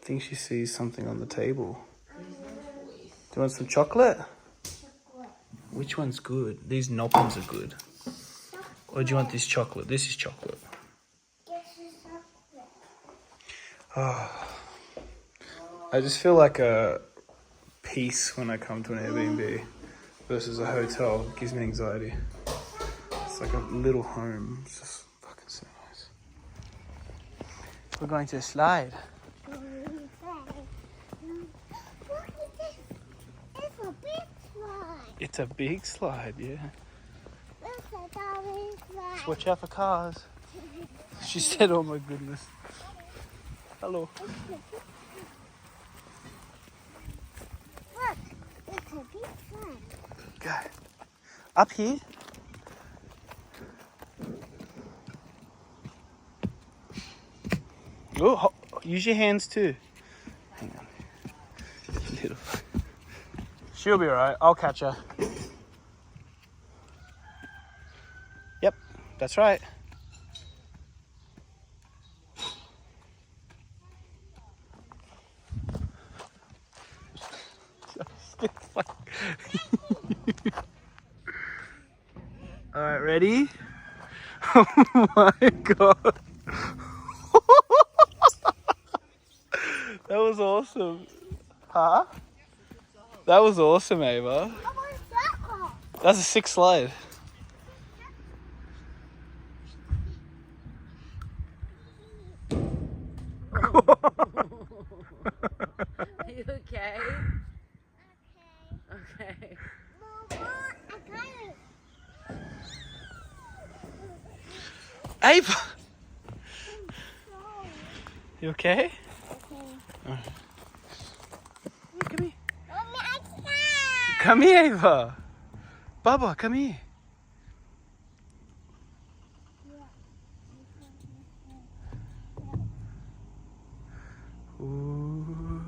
think she sees something on the table. Do you want some chocolate? Which one's good? These noppins are good. Or do you want this chocolate? This is chocolate. Oh, I just feel like a peace when I come to an Airbnb versus a hotel. It gives me anxiety. It's like a little home. It's just fucking so nice. We're going to a slide. It's a big slide, yeah. Just watch out for cars. She said, oh my goodness. Hello. Look, it's a big slide. Go. Up here. Oh, use your hands too. Hang on. Little. She'll be alright. I'll catch her. Yep, that's right. Alright, ready? Oh my god. That was awesome. Huh? That was awesome, Ava. That's a sick slide. Are you okay? Okay. Ava! You okay? Okay. Come here. Come here, Ava. Baba, come here. Ooh.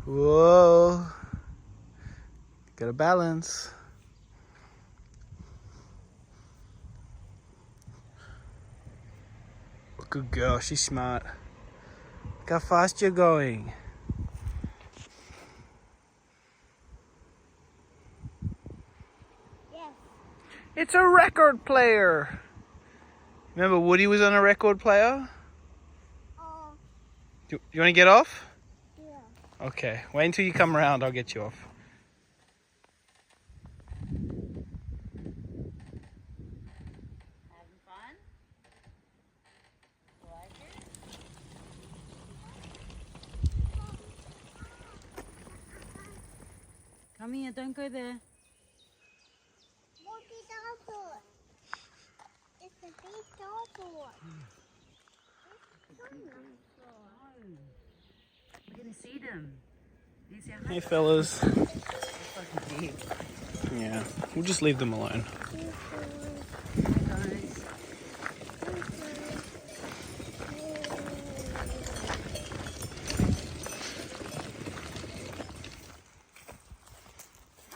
Whoa. Gotta balance. Good girl, she's smart. Look how fast you're going. Yes. It's a record player. Remember Woody was on a record player? You want to get off? Yeah. Okay, wait until you come around, I'll get you off. Having fun? You like it? Come here, don't go there. Look at dinosaur. It's a big dinosaur. We're gonna see them. You see how Hey much? fellas. Fucking big. Yeah, we'll just leave them alone. Hi guys.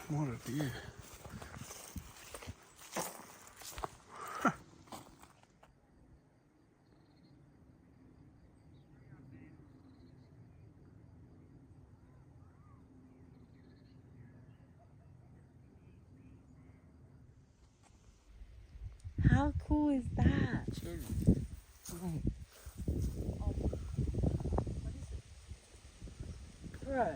What a view. How cool is that? Wait. Oh. What is it? Bro.